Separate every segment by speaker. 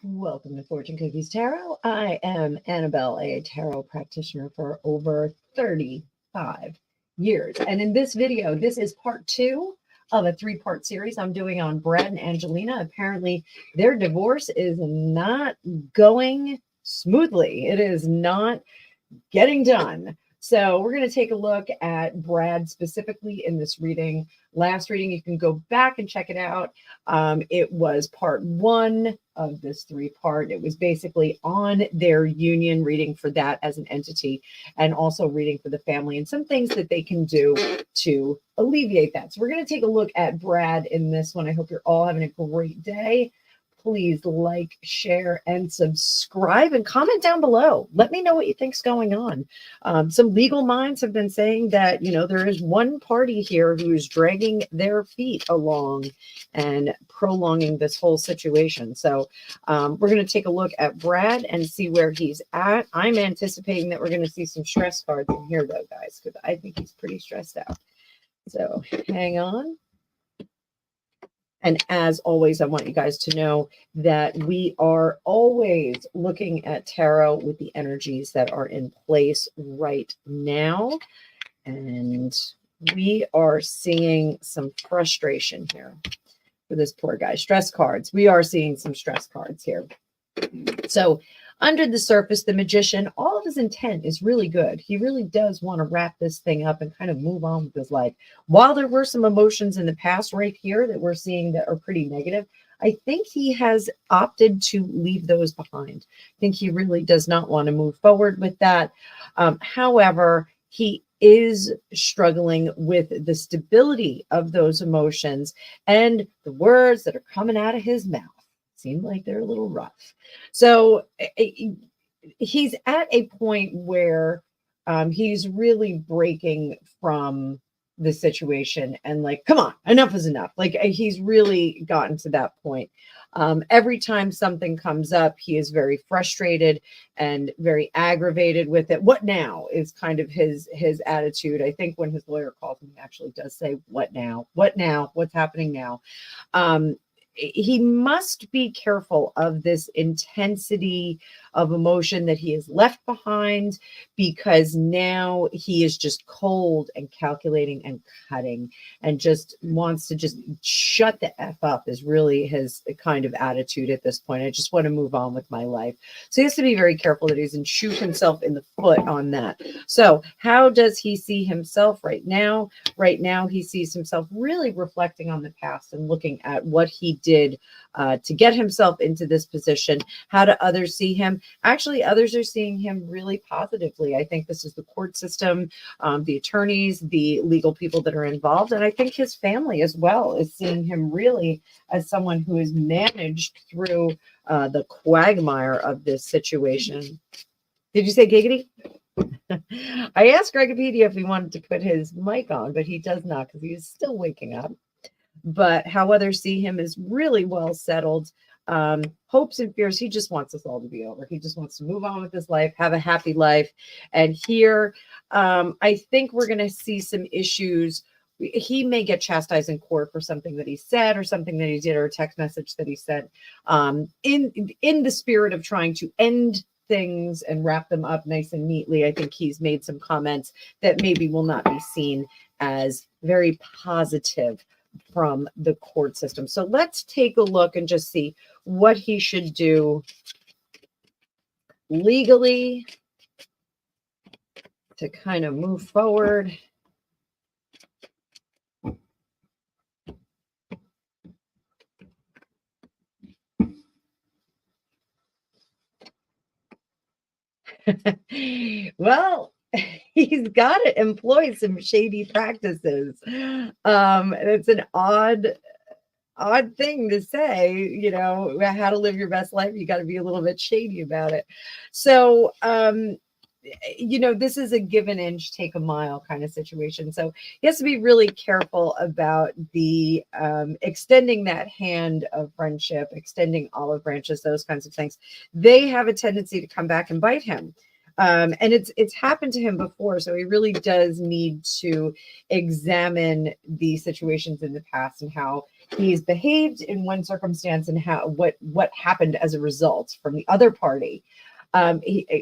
Speaker 1: Welcome to Fortune Cookies Tarot. I am Annabelle, a tarot practitioner for over 35 years. And in this video, this is part 2 of a 3-part series I'm doing on Brad and Angelina. Apparently, their divorce is not going smoothly. It is not getting done. So we're going to take a look at Brad specifically in this reading. Last reading, you can go back and check it out. It was part 1 of this 3-part. It was basically on their union, reading for that as an entity, and also reading for the family and some things that they can do to alleviate that. So we're going to take a look at Brad in this one. I hope you're all having a great day. Please like, share, and subscribe, and comment down below. Let me know what you think's going on. Some legal minds have been saying that, there is one party here who is dragging their feet along and prolonging this whole situation. So we're going to take a look at Brad and see where he's at. I'm anticipating that we're going to see some stress cards in here, though, guys, because I think he's pretty stressed out. So hang on. And as always, I want you guys to know that we are always looking at tarot with the energies that are in place right now. And we are seeing some frustration here for this poor guy. Stress cards. We are seeing some stress cards here. So under the surface, the magician, all of his intent is really good. He really does want to wrap this thing up and kind of move on with his life. While there were some emotions in the past right here that we're seeing that are pretty negative, I think he has opted to leave those behind. I think he really does not want to move forward with that. However, he is struggling with the stability of those emotions and the words that are coming out of his mouth. Seem like they're a little rough. So he's at a point where he's really breaking from the situation and like, come on, enough is enough. Like he's really gotten to that point. Every time something comes up, he is very frustrated and very aggravated with it. What now is kind of his attitude. I think when his lawyer calls him, he actually does say, what now? What now? What's happening now? He must be careful of this intensity of emotion that he has left behind, because now he is just cold and calculating and cutting and just wants to just shut the F up is really his kind of attitude at this point. I just want to move on with my life. So he has to be very careful that he doesn't shoot himself in the foot on that. So how does he see himself right now? Right now, he sees himself really reflecting on the past and looking at what he did to get himself into this position. How do others see him? Actually, others are seeing him really positively. I think this is the court system, the attorneys, the legal people that are involved. And I think his family as well is seeing him really as someone who has managed through the quagmire of this situation. Did you say giggity? I asked Gregopedia if he wanted to put his mic on, but he does not because he is still waking up. But how others see him is really well settled. Hopes and fears. He just wants us all to be over. He just wants to move on with his life, have a happy life. And here, I think we're going to see some issues. He may get chastised in court for something that he said or something that he did or a text message that he said in the spirit of trying to end things and wrap them up nice and neatly. I think he's made some comments that maybe will not be seen as very positive from the court system. So let's take a look and just see what he should do legally to kind of move forward. Well, he's got to employ some shady practices. It's an odd thing to say, how to live your best life. You got to be a little bit shady about it. So, this is a give an inch, take a mile kind of situation. So he has to be really careful about the extending that hand of friendship, extending olive branches, those kinds of things. They have a tendency to come back and bite him. And it's happened to him before. So he really does need to examine the situations in the past and how he's behaved in one circumstance and how what happened as a result from the other party.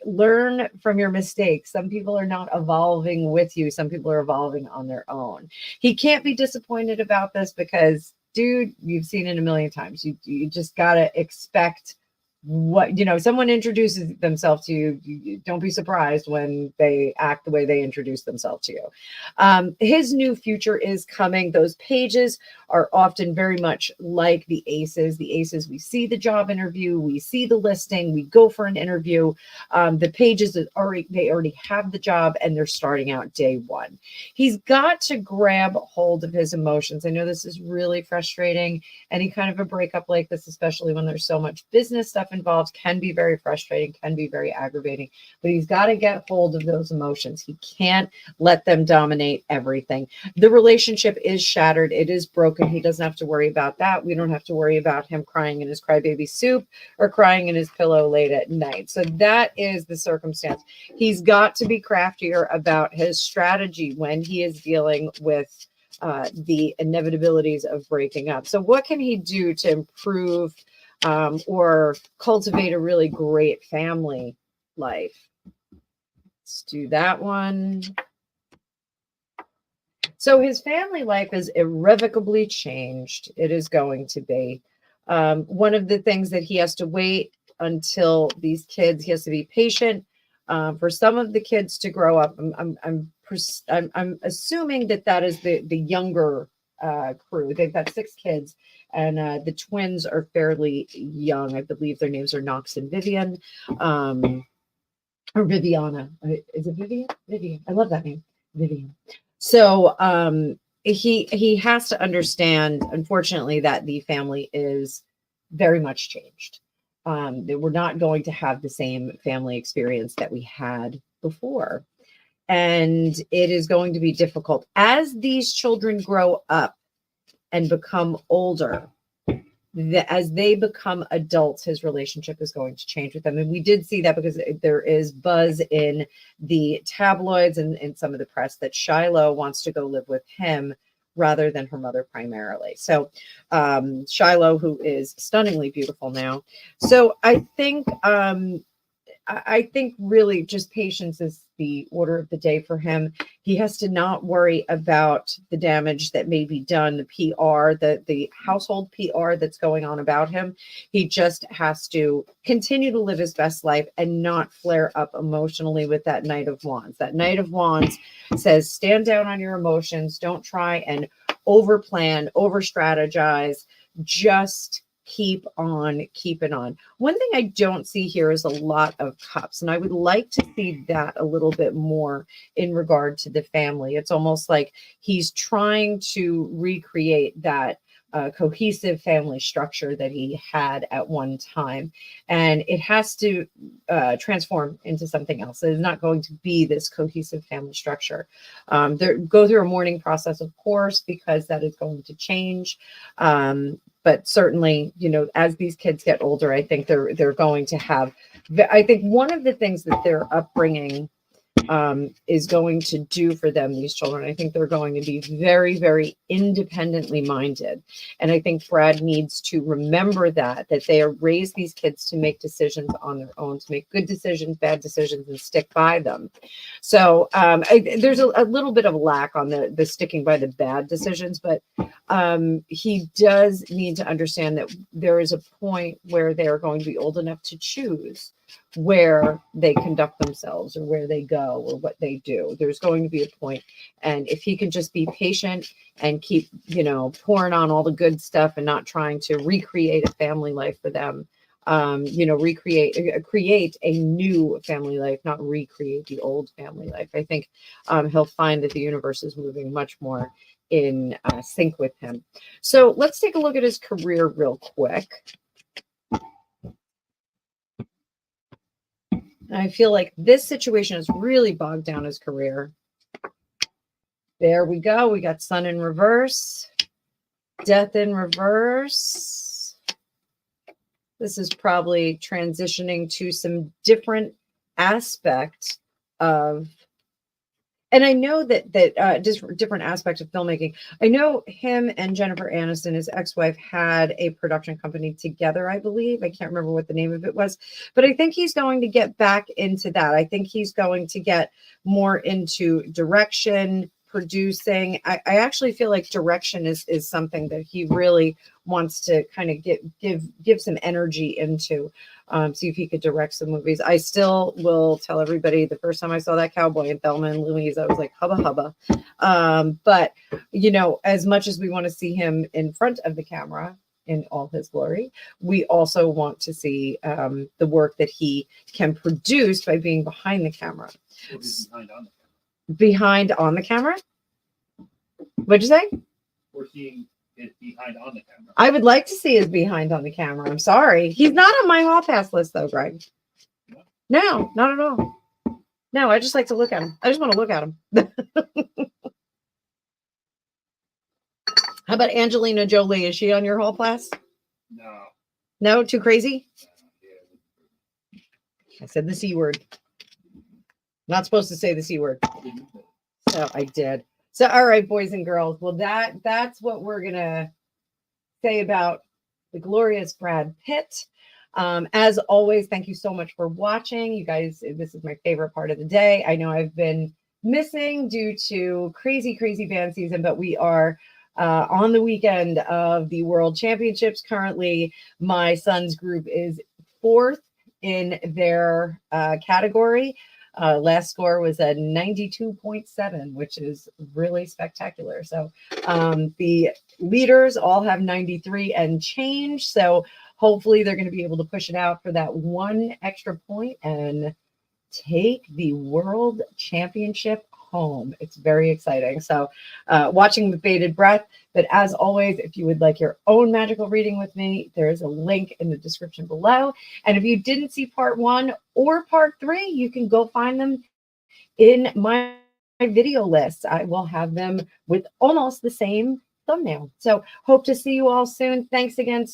Speaker 1: Learn from your mistakes. Some people are not evolving with you. Some people are evolving on their own. He can't be disappointed about this because, dude, you've seen it a million times. You just gotta expect what, someone introduces themselves to you, don't be surprised when they act the way they introduce themselves to you. His new future is coming. Those pages are often very much like the aces. We see the job interview, we see the listing, we go for an interview. The pages they already have the job and they're starting out day one. He's got to grab hold of his emotions. I know this is really frustrating. Any kind of a breakup like this, especially when there's so much business stuff involved, can be very frustrating, can be very aggravating, but he's got to get hold of those emotions. He can't let them dominate everything. The relationship is shattered. It is broken. He doesn't have to worry about that. We don't have to worry about him crying in his crybaby soup or crying in his pillow late at night. So that is the circumstance. He's got to be craftier about his strategy when he is dealing with the inevitabilities of breaking up. So what can he do to improve or cultivate a really great family life? Let's do that one. So his family life is irrevocably changed. It is going to be. One of the things that he has to wait until these kids, he has to be patient for some of the kids to grow up. I'm assuming that is the younger crew. They've got 6 kids, and the twins are fairly young. I believe their names are Knox and Vivian, or Viviana. Is it Vivian? Vivian. I love that name, Vivian. So he has to understand, unfortunately, that the family is very much changed. That we're not going to have the same family experience that we had before. And it is going to be difficult as these children grow up and become older. As they become adults, his relationship is going to change with them. And we did see that because there is buzz in the tabloids and in some of the press that Shiloh wants to go live with him rather than her mother primarily. So Shiloh, who is stunningly beautiful now. So I think really just patience is the order of the day for him. He has to not worry about the damage that may be done, the PR, the household PR that's going on about him. He just has to continue to live his best life and not flare up emotionally with that Knight of Wands. That Knight of Wands says, stand down on your emotions. Don't try and overplan, over strategize. Just keep on keeping on. One thing I don't see here is a lot of cups, and I would like to see that a little bit more in regard to the family. It's almost like he's trying to recreate that cohesive family structure that he had at one time, and it has to transform into something else. It is not going to be this cohesive family structure. Go through a mourning process, of course, because that is going to change. But certainly, as these kids get older, I think they're going to have. I think one of the things that their upbringing is going to do for them, these children, I think they're going to be very, very independently minded. And I think Brad needs to remember that they are raised these kids to make decisions on their own, to make good decisions, bad decisions, and stick by them. So there's a little bit of lack on the sticking by the bad decisions, but he does need to understand that there is a point where they are going to be old enough to choose where they conduct themselves or where they go or what they do. There's going to be a point. And if he can just be patient and keep, pouring on all the good stuff and not trying to recreate a family life for them, create a new family life, not recreate the old family life. I think he'll find that the universe is moving much more in sync with him. So let's take a look at his career real quick. I feel like this situation has really bogged down his career. There we go. We got Sun in reverse, Death in reverse. This is probably transitioning to some different aspect of And I know that just different aspects of filmmaking. I know him and Jennifer Aniston, his ex-wife, had a production company together, I believe. I can't remember what the name of it was, but I think he's going to get back into that. I think he's going to get more into direction, producing. I actually feel like direction is something that he really wants to kind of give some energy into. See if he could direct some movies. I still will tell everybody the first time I saw that cowboy in Thelma and Louise, I was like, hubba hubba. But, you know, as much as we want to see him in front of the camera in all his glory, we also want to see the work that he can produce by being behind the camera. Behind on the camera? What'd you say?
Speaker 2: We're seeing it behind on the camera.
Speaker 1: I would like to see his behind on the camera. I'm sorry. He's not on my hall pass list though, Greg. No, not at all. No, I just like to look at him. I just want to look at him. How about Angelina Jolie? Is she on your hall pass?
Speaker 2: No.
Speaker 1: No, too crazy? I said the C word. Not supposed to say the C word. So I did. So, all right, boys and girls. Well, that's what we're going to say about the glorious Brad Pitt. As always, thank you so much for watching. You guys, this is my favorite part of the day. I know I've been missing due to crazy band season, but we are on the weekend of the World Championships. Currently, my son's group is 4th in their category. Last score was a 92.7, which is really spectacular. So the leaders all have 93 and change. So hopefully they're going to be able to push it out for that one extra point and take the world championship home. It's very exciting. So watching with bated breath. But as always, if you would like your own magical reading with me, there is a link in the description below. And if you didn't see part 1 or part 3, you can go find them in my video list. I will have them with almost the same thumbnail. So hope to see you all soon. Thanks again